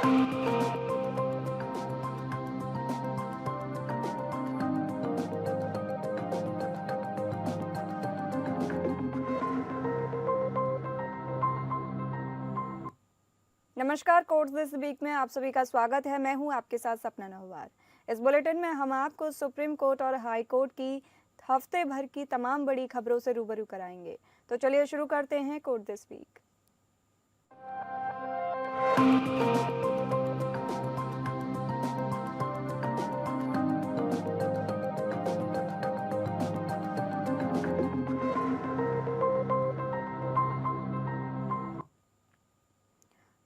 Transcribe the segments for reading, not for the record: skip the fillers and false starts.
नमस्कार, courts this week में आप सभी का स्वागत है। मैं हूं आपके साथ सपना नहवार। इस बुलेटिन में हम आपको सुप्रीम कोर्ट और हाई कोर्ट की हफ्ते भर की तमाम बड़ी खबरों से रूबरू कराएंगे। तो चलिए शुरू करते हैं court this week.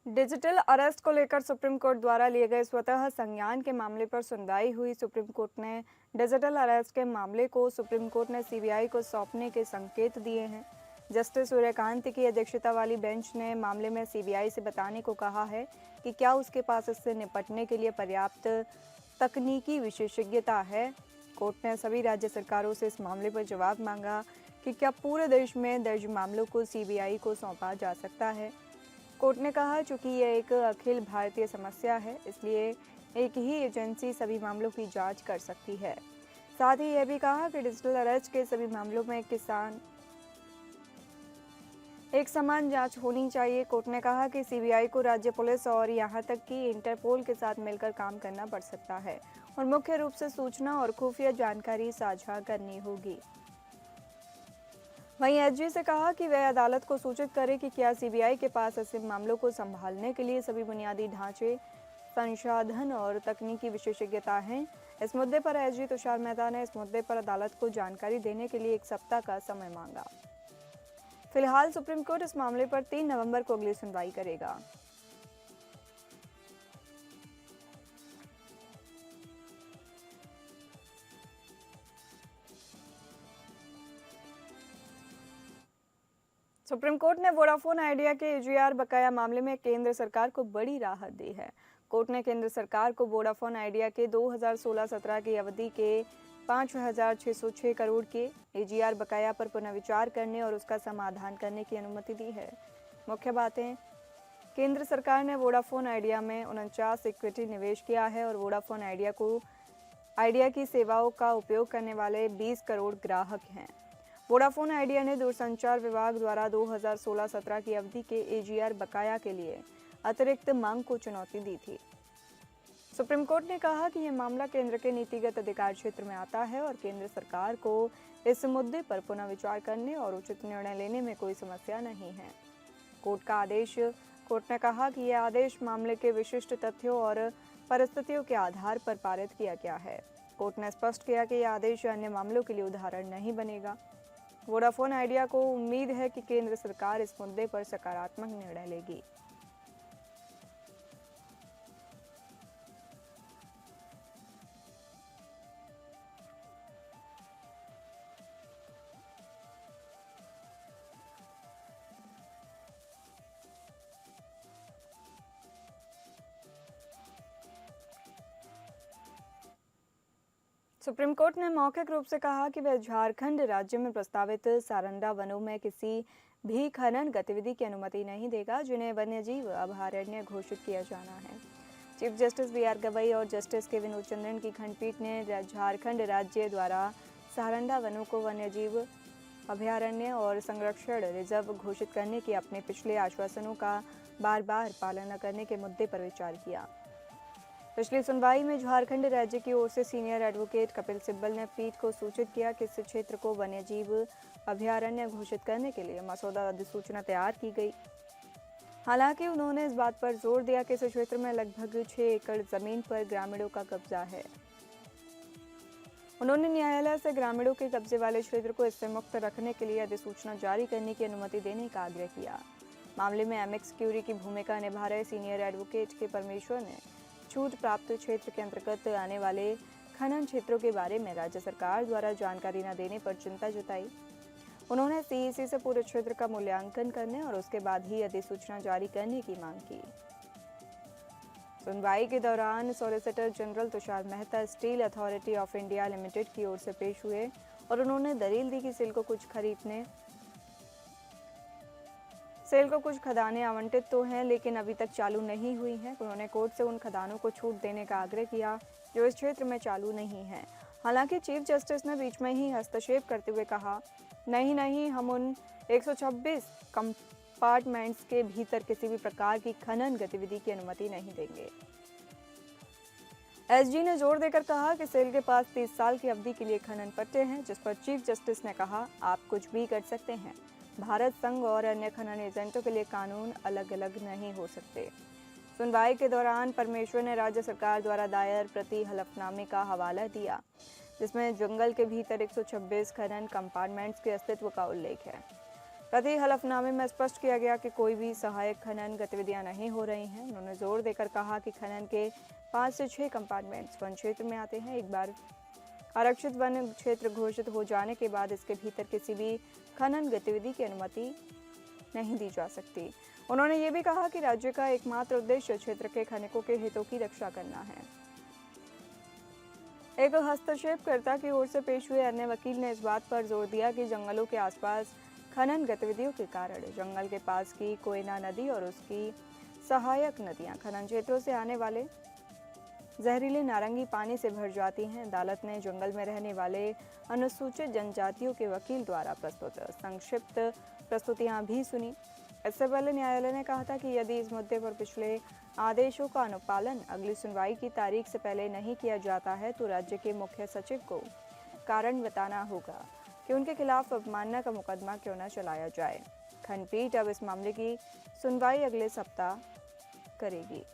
Digital arrest को लेकर सुप्रीम कोर्ट द्वारा लिए गए स्वतः संज्ञान के मामले पर सुनवाई हुई। सुप्रीम कोर्ट ने डिजिटल अरेस्ट के मामले को सुप्रीम कोर्ट ने सीबीआई को सौंपने के संकेत दिए हैं। जस्टिस सूर्यकांत की अध्यक्षता वाली बेंच ने मामले में सीबीआई से बताने को कहा है कि क्या उसके पास इससे निपटने के लिए पर्याप्त तकनीकी विशेषज्ञता है। कोर्ट ने सभी राज्य सरकारों से इस मामले पर जवाब मांगा कि क्या पूरे देश में दर्ज मामलों को सीबीआई को सौंपा जा सकता है। कोर्ट ने कहा चूंकि यह एक अखिल भारतीय समस्या है, इसलिए एक ही एजेंसी सभी मामलों की जांच कर सकती है। साथ ही यह भी कहा कि डिजिटल अरेस्ट के सभी मामलों में एक समान जांच होनी चाहिए। कोर्ट ने कहा कि सीबीआई को राज्य पुलिस और यहां तक कि इंटरपोल के साथ मिलकर काम करना पड़ सकता है और मुख्य रूप से सूचना और खुफिया जानकारी साझा करनी होगी। वहीं एसजी से कहा कि वह अदालत को सूचित करे कि क्या सीबीआई के पास ऐसे मामलों को संभालने के लिए सभी बुनियादी ढांचे, संसाधन और तकनीकी विशेषज्ञता है। इस मुद्दे पर एसजी तुषार मेहता ने इस मुद्दे पर अदालत को जानकारी देने के लिए 1 सप्ताह का समय मांगा। फिलहाल सुप्रीम कोर्ट इस मामले पर 3 नवंबर को अगली सुनवाई करेगा। सुप्रीम कोर्ट ने वोडाफोन आइडिया के एजीआर बकाया मामले में केंद्र सरकार को बड़ी राहत दी है। कोर्ट ने केंद्र सरकार को वोडाफोन आइडिया के 2016-17 की अवधि के 5,606 करोड़ के एजीआर बकाया पर पुनर्विचार करने और उसका समाधान करने की अनुमति दी है। मुख्य बातें: केंद्र सरकार ने वोडाफोन आइडिया में 49 इक्विटी निवेश किया है और वोडाफोन आइडिया की सेवाओं का उपयोग करने वाले 20 करोड़ ग्राहक हैं। वोडाफोन आइडिया ने दूरसंचार विभाग द्वारा 2016-17 की अवधि के एजीआर बकाया के लिए अतिरिक्त मांग को चुनौती दी थी। सुप्रीम कोर्ट ने कहा कि यह मामला केंद्र के नीतिगत अधिकार क्षेत्र में आता है और केंद्र सरकार को इस मुद्दे पर पुनः विचार करने और उचित निर्णय लेने में कोई समस्या नहीं है। कोर्ट ने कहा कि यह आदेश मामले के विशिष्ट तथ्यों और परिस्थितियों के आधार पर पारित किया गया है। कोर्ट ने स्पष्ट किया कि यह आदेश अन्य मामलों के लिए उदाहरण नहीं बनेगा। वोडाफोन आइडिया को उम्मीद है कि केंद्र सरकार इस मुद्दे पर सकारात्मक निर्णय लेगी। सुप्रीम कोर्ट ने मौखिक रूप से कहा कि वह झारखंड राज्य में प्रस्तावित सारंडा वनों में किसी भी खनन गतिविधि की अनुमति नहीं देगा जिन्हें वन्यजीव अभयारण्य घोषित किया जाना है। Chief justice B R. गवई और जस्टिस के विनोद चंद्रन की खंडपीठ ने झारखंड राज्य द्वारा सारंडा वनों को वन्यजीव अभयारण्य और संरक्षण रिजर्व घोषित करने के अपने पिछले आश्वासनों का बार बार पालन न करने के मुद्दे पर विचार किया। पिछली सुनवाई में झारखंड राज्य की ओर से सीनियर एडवोकेट कपिल सिब्बल ने पीठ को सूचित किया कि इस क्षेत्र को वन्यजीव अभयारण्य घोषित करने के लिए मसौदा अधिसूचना तैयार की गई। हालांकि उन्होंने इस बात पर जोर दिया कि इस क्षेत्र में लगभग 6 एकड़ जमीन पर ग्रामीणों का कब्जा है। उन्होंने न्यायालय से ग्रामीणों के कब्जे वाले क्षेत्र को इससे मुक्त रखने के लिए अधिसूचना जारी करने की अनुमति देने का आग्रह किया। मामले में एमिक्स क्यूरी की भूमिका निभा रहे सीनियर एडवोकेट के परमेश्वर ने छूट प्राप्त क्षेत्र के अंतर्गत आने वाले खनन क्षेत्रों के बारे में राज्य सरकार द्वारा जानकारी न देने पर चिंता जताई। उन्होंने सीईसी से पूरे क्षेत्र का मूल्यांकन करने और उसके बाद ही अधिसूचना जारी करने की मांग की। सुनवाई के दौरान solicitor general Tushar Mehta steel authority of India limited की ओर से पेश हुए और उन्होंने दलील दी कि सेल को कुछ खदानें आवंटित तो हैं, लेकिन अभी तक चालू नहीं हुई हैं। उन्होंने कोर्ट से उन खदानों को छूट देने का आग्रह किया जो इस क्षेत्र में चालू नहीं हैं। हालांकि चीफ जस्टिस ने बीच में ही हस्तक्षेप करते हुए कहा, नहीं, हम उन 126 कंपार्टमेंट्स के भीतर किसी भी प्रकार की खनन गतिविधि की अनुमति नहीं देंगे। एसजी ने जोर देकर कहा कि सेल के पास 30 साल की अवधि के लिए खनन पट्टे हैं, जिस पर चीफ जस्टिस ने कहा, आप कुछ भी कर सकते हैं। भारत संघ और अन्य खनन एजेंटों के लिए कानून अलग अलग नहीं हो सकते। सुनवाई के दौरान परमेश्वर ने राज्य सरकार द्वारा दायर प्रति हलफनामे का हवाला दिया, जिसमें जंगल के भीतर 126 खनन कंपार्टमेंट्स के अस्तित्व का उल्लेख है। प्रति हलफनामे में स्पष्ट किया गया कि कोई भी सहायक खनन गतिविधियां नहीं हो रही हैं। उन्होंने जोर देकर कहा कि खनन के 5 से 6 कंपार्टमेंट्स वन क्षेत्र में आते हैं। एक बार आरक्षित वन क्षेत्र घोषित हो जाने के बाद इसके भीतर किसी भी खनन गतिविधि की अनुमति नहीं दी जा सकती। उन्होंने ये भी कहा कि राज्य का एकमात्र उद्देश्य क्षेत्र के खनिकों के हितों की रक्षा करना है। एक हस्तक्षेपकर्ता की ओर से पेश हुए अन्य वकील ने इस बात पर जोर दिया कि जंगलों के आसपास खनन गतिविधियों के कारण जंगल के पास की कोयना नदी और उसकी सहायक नदियां खनन क्षेत्रों से आने वाले जहरीले नारंगी पानी से भर जाती हैं। अदालत ने जंगल में रहने वाले अनुसूचित जनजातियों के वकील द्वारा प्रस्तुत संक्षिप्त प्रस्तुतियां भी सुनी। इससे पहले न्यायालय ने कहा था कि यदि इस मुद्दे पर पिछले आदेशों का अनुपालन अगली सुनवाई की तारीख से पहले नहीं किया जाता है तो राज्य के मुख्य सचिव को कारण बताना होगा कि उनके खिलाफ अवमानना का मुकदमा क्यों न चलाया जाए। खंडपीठ अब इस मामले की सुनवाई अगले सप्ताह करेगी।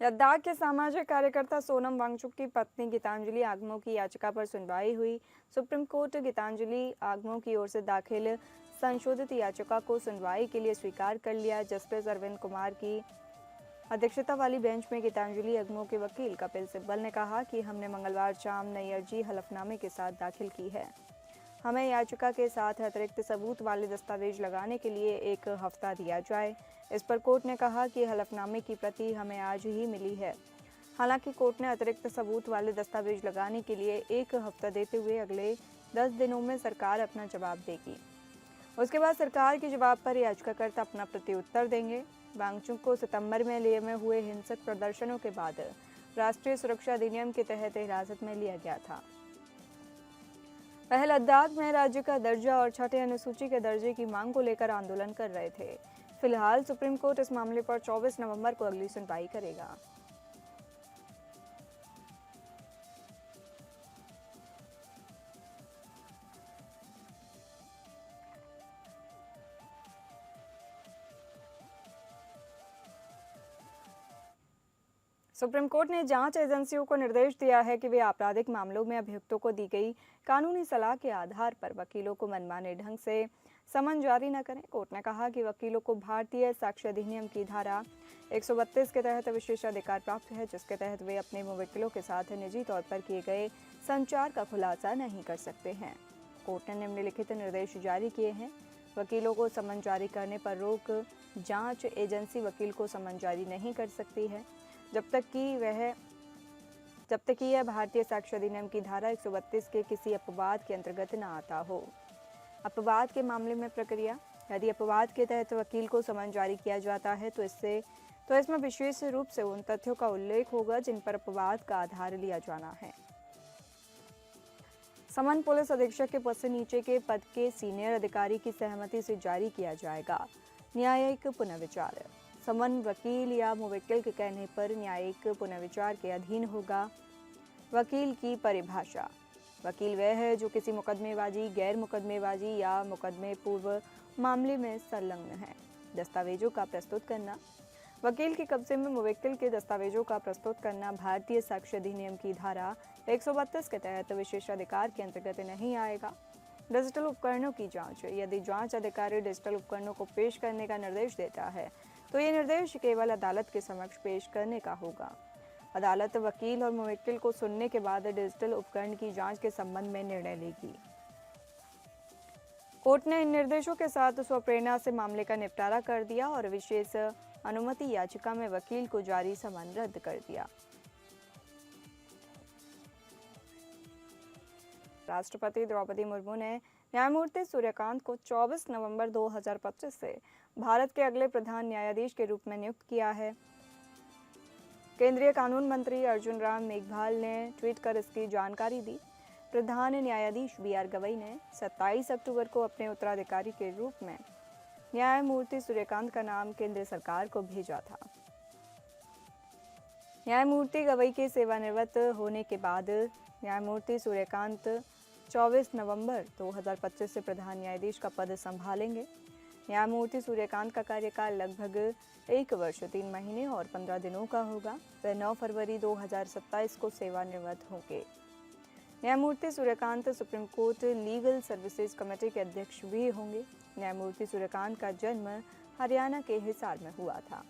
लद्दाख के सामाजिक कार्यकर्ता सोनम वांगचुक की पत्नी गीतांजलि आगमो की याचिका पर सुनवाई हुई। सुप्रीम कोर्ट गीतांजलि आगमो की ओर से दाखिल संशोधित याचिका को सुनवाई के लिए स्वीकार कर लिया। जस्टिस अरविंद कुमार की अध्यक्षता वाली बेंच में गीतांजलि आगमो के वकील कपिल सिब्बल ने कहा कि हमने मंगलवार शाम नई अर्जी हलफनामे के साथ दाखिल की है। हमें याचिका के साथ अतिरिक्त सबूत वाले दस्तावेज लगाने के लिए 1 हफ्ता दिया जाए। इस पर कोर्ट ने कहा कि हलफनामे की प्रति हमें आज ही मिली है। हालांकि कोर्ट ने अतिरिक्त सबूत वाले दस्तावेज लगाने के लिए 1 हफ्ता देते हुए अगले 10 दिनों में सरकार अपना जवाब देगी। उसके बाद सरकार के जवाब पर याचिकाकर्ता अपना प्रत्युत्तर देंगे। वांगचुक को सितंबर में हुए हिंसक प्रदर्शनों के बाद राष्ट्रीय सुरक्षा अधिनियम के तहत हिरासत में लिया गया था। वह लद्दाख में राज्य का दर्जा और छठे अनुसूची के दर्जे की मांग को लेकर आंदोलन कर रहे थे। फिलहाल सुप्रीम कोर्ट इस मामले पर 24 नवंबर को अगली सुनवाई करेगा। सुप्रीम कोर्ट ने जांच एजेंसियों को निर्देश दिया है कि वे आपराधिक मामलों में अभियुक्तों को दी गई कानूनी सलाह के आधार पर वकीलों को मनमाने ढंग से समन जारी न करें। कोर्ट ने कहा कि वकीलों को भारतीय साक्ष्य अधिनियम की धारा 132 के तहत विशेषाधिकार प्राप्त है, जिसके तहत वे अपने मुवक्किलों के साथ निजी तौर पर किए गए संचार का खुलासा नहीं कर सकते हैं। कोर्ट ने निम्नलिखित निर्देश जारी किए हैं। वकीलों को समन जारी करने पर रोक। जांच एजेंसी वकील को समन जारी नहीं कर सकती है जब तक कि यह भारतीय साक्ष्य अधिनियम की धारा 132 के किसी अपवाद के अंतर्गत न आता हो। अपवाद के मामले में प्रक्रिया। यदि अपवाद के तहत वकील को समन जारी किया जाता है तो इसमें विशेष रूप से उन तथ्यों का उल्लेख होगा जिन पर अपवाद का आधार लिया जाना है। समन पुलिस अधीक्षक के पद से नीचे के पद के सीनियर अधिकारी की सहमति से जारी किया जाएगा। न्यायिक पुनर्विचार। समन वकील या मुवक्किल के कहने पर न्यायिक पुनर्विचार के अधीन होगा। वकील की परिभाषा। वकील वह है जो किसी मुकदमेबाजी, गैर मुकदमेबाजी या मुकदमे पूर्व मामले में संलग्न है। दस्तावेजों का प्रस्तुत करना। वकील के कब्जे में मुवक्किल के दस्तावेजों का प्रस्तुत करना भारतीय साक्ष्य अधिनियम की धारा 132 के तहत विशेषाधिकार के अंतर्गत नहीं आएगा। डिजिटल उपकरणों की जांच। यदि जांच अधिकारी डिजिटल उपकरणों को पेश करने का निर्देश देता है तो ये निर्देश केवल अदालत के समक्ष पेश करने का होगा। अदालत वकील और मुवक्किल को सुनने के बाद डिजिटल उपकरण की जांच के संबंध में निर्णय लेगी। कोर्ट ने इन निर्देशों के साथ स्वप्रेरणा से मामले का निपटारा कर दिया और विशेष अनुमति याचिका में वकील को जारी समन रद्द कर दिया। राष्ट्रपति द्रौपदी मुर्मू ने न्यायमूर्ति सूर्यकांत को 24 नवंबर 2025 से भारत के अगले प्रधान न्यायाधीश के रूप में नियुक्त किया है। केंद्रीय कानून मंत्री अर्जुन राम मेघवाल ने ट्वीट कर इसकी जानकारी दी। प्रधान न्यायाधीश बी.आर. गवई ने 27 अक्टूबर को अपने उत्तराधिकारी के रूप में न्यायमूर्ति सूर्यकांत का नाम केंद्र सरकार को भेजा था। न्यायमूर्ति गवई के सेवानिवृत्त होने के बाद न्यायमूर्ति सूर्यकांत 24 नवंबर 2025 से प्रधान न्यायाधीश का पद संभालेंगे। न्यायमूर्ति सूर्यकांत का कार्यकाल लगभग 1 वर्ष 3 महीने और 15 दिनों का होगा। वह 9 फरवरी 2027 को सेवानिवृत्त होंगे। न्यायमूर्ति Suryakant supreme court legal services committee के अध्यक्ष भी होंगे। न्यायमूर्ति सूर्यकांत का जन्म हरियाणा के हिसार में हुआ था।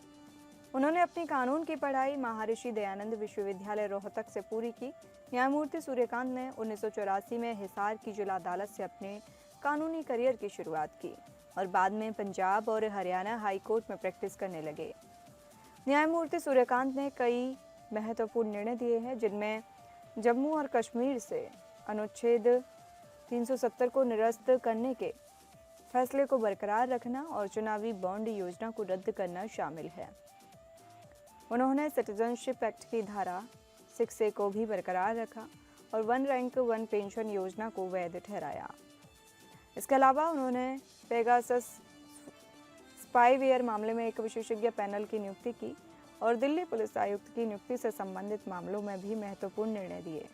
उन्होंने अपनी कानून की पढ़ाई महर्षि दयानंद विश्वविद्यालय रोहतक से पूरी की। न्यायमूर्ति सूर्यकांत ने 1984 में हिसार की जिला अदालत से अपने कानूनी करियर की शुरुआत की और बाद में पंजाब और हरियाणा हाई कोर्ट में प्रैक्टिस करने लगे। न्यायमूर्ति सूर्यकांत ने कई महत्वपूर्ण निर्णय दिए हैं, जिनमें जम्मू और कश्मीर से अनुच्छेद 370 को निरस्त करने के फैसले को बरकरार रखना और चुनावी बॉन्ड योजना को रद्द करना शामिल है। उन्होंने सिटीजनशिप एक्ट की धारा 6A को भी बरकरार रखा और वन रैंक वन पेंशन योजना को वैध ठहराया। इसके अलावा उन्होंने पेगासस स्पाईवेयर मामले में एक विशेषज्ञ पैनल की नियुक्ति की और दिल्ली पुलिस आयुक्त की नियुक्ति से संबंधित मामलों में भी महत्वपूर्ण निर्णय दिए।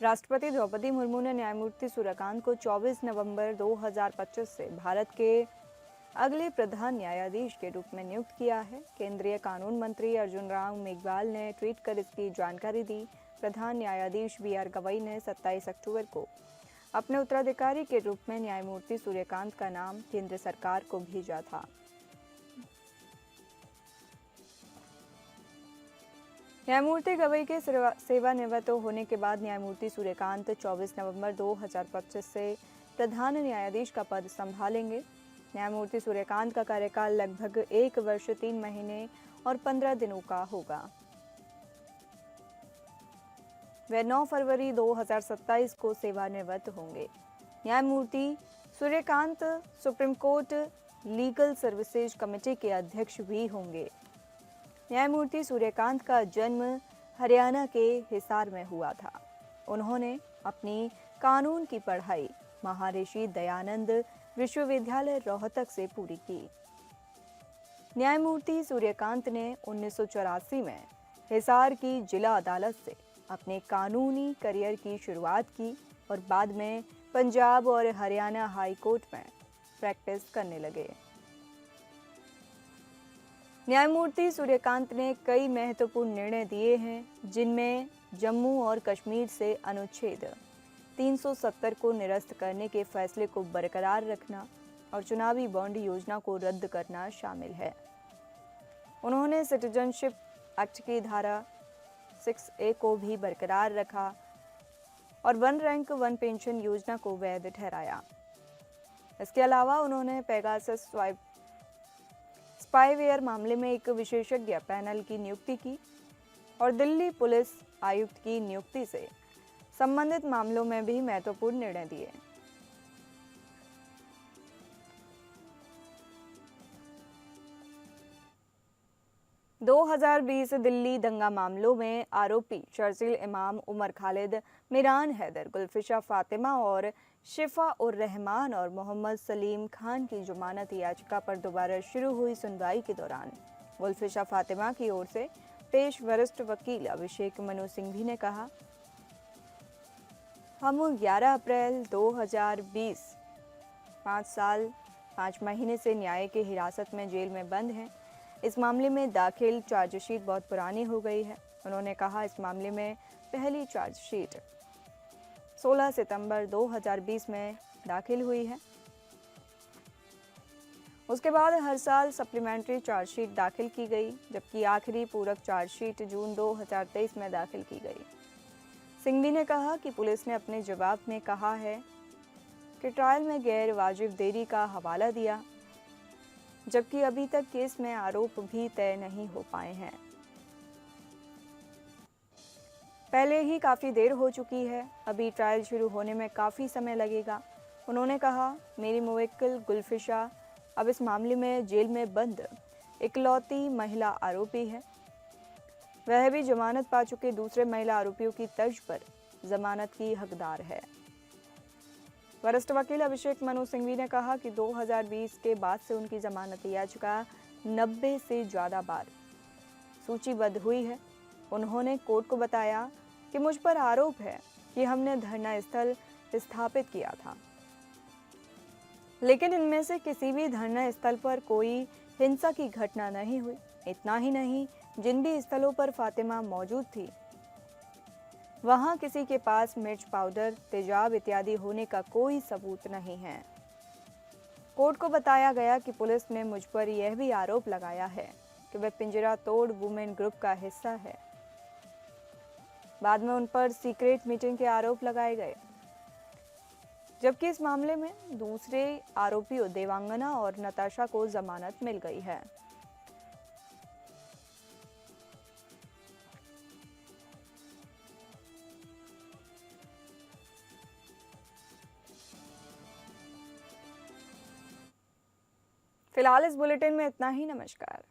राष्ट्रपति द्रौपदी मुर्मू ने न्यायमूर्ति सूर्यकांत को 24 नवंबर 2025 से भारत के अगले प्रधान न्यायाधीश के रूप में नियुक्त किया है। केंद्रीय कानून मंत्री अर्जुन राम मेघवाल ने ट्वीट कर इसकी जानकारी दी। प्रधान न्यायाधीश बी.आर. गवई ने 27 अक्टूबर को अपने उत्तराधिकारी के रूप में न्यायमूर्ति सूर्यकांत का नाम केंद्र सरकार को भेजा था। न्यायमूर्ति गवई के सेवानिवृत्त होने के बाद न्यायमूर्ति सूर्यकांत 24 नवंबर 2025 से प्रधान न्यायाधीश का पद संभालेंगे। न्यायमूर्ति सूर्यकांत का कार्यकाल लगभग 1 वर्ष 3 महीने और 15 दिनों का होगा। वे 9 फरवरी 2027 को सेवानिवृत्त होंगे। न्यायमूर्ति Suryakant supreme court legal services committee के अध्यक्ष भी होंगे। न्यायमूर्ति सूर्यकांत का जन्म हरियाणा के हिसार में हुआ था। उन्होंने अपनी कानून की पढ़ाई महर्षि दयानंद विश्वविद्यालय रोहतक से पूरी की। न्यायमूर्ति सूर्यकांत ने 1984 में हिसार की जिला अदालत से अपने कानूनी करियर की शुरुआत की और बाद में पंजाब और हरियाणा हाई कोर्ट में प्रैक्टिस करने लगे। न्यायमूर्ति सूर्यकांत ने कई महत्वपूर्ण निर्णय दिए हैं, जिनमें जम्मू और कश्मीर से अनुच्छेद 370 को निरस्त करने के फैसले को बरकरार रखना और चुनावी बॉन्ड योजना को रद्द करना शामिल है। उन्होंने सिटीजनशिप एक्ट की धारा 6A को भी बरकरार रखा और वन रैंक वन पेंशन योजना को वैध ठहराया। इसके अलावा उन्होंने पेगासस स्पाईवेयर मामले में एक विशेषज्ञ पैनल की नियुक्ति की और दिल्ली पुलिस आयुक्त की नियुक्ति से संबंधित मामलों में भी महत्वपूर्ण निर्णय दिए। – 2020 दिल्ली दंगा मामलों में आरोपी शर्जील इमाम, उमर खालिद, मिरान हैदर, गुलफिशा फातिमा और शिफा उर रहमान और मोहम्मद सलीम खान की जमानत याचिका पर दोबारा शुरू हुई सुनवाई के दौरान गुलफिशा फातिमा की ओर से पेश वरिष्ठ वकील अभिषेक मनु सिंघवी ने कहा, हम 11 अप्रैल 2020 5 साल 5 महीने से न्याय की हिरासत में जेल में बंद हैं। इस मामले में दाखिल चार्जशीट बहुत पुरानी हो गई है। उन्होंने कहा, इस मामले में पहली चार्जशीट 16 सितंबर 2020 में दाखिल हुई है। उसके बाद हर साल सप्लीमेंट्री चार्जशीट दाखिल की गई, जबकि आखिरी पूरक चार्जशीट जून 2023 में दाखिल की गई। सिंघवी ने कहा कि पुलिस ने अपने जवाब में कहा है कि ट्रायल में गैर वाजिब देरी का हवाला दिया, जबकि अभी तक केस में आरोप भी तय नहीं हो पाए हैं। पहले ही काफ़ी देर हो चुकी है, अभी ट्रायल शुरू होने में काफ़ी समय लगेगा। उन्होंने कहा, मेरी मुवक्किल गुलफिशा अब इस मामले में जेल में बंद इकलौती महिला आरोपी है। वह भी जमानत पा चुके दूसरे महिला आरोपियों की तर्ज पर जमानत की हकदार है। वरिष्ठ वकील अभिषेक मनु सिंघवी ने कहा कि 2020 के बाद से उनकी जमानत याचिका 90 से ज़्यादा बार सूचीबद्ध हुई है। उन्होंने कोर्ट को बताया कि मुझ पर आरोप है कि हमने धरना स्थल स्थापित किया था, लेकिन इनमें से किसी भी धरना स्थल पर कोई हिंसा की घटना नहीं हुई। इतना ही नहीं, जिन भी स्थलों पर फातिमा मौजूद थी, वहां किसी के पास मिर्च पाउडर, तेजाब इत्यादि होने का कोई सबूत नहीं है। कोर्ट को बताया गया कि पुलिस ने मुझ पर यह भी आरोप लगाया है कि वह पिंजरा तोड़ वुमेन ग्रुप का हिस्सा है। बाद में उन पर सीक्रेट मीटिंग के आरोप लगाए गए, जबकि इस मामले में दूसरे आरोपियों देवांगना और नताशा को जमानत मिल गई है। फिलहाल इस बुलेटिन में इतना ही। नमस्कार।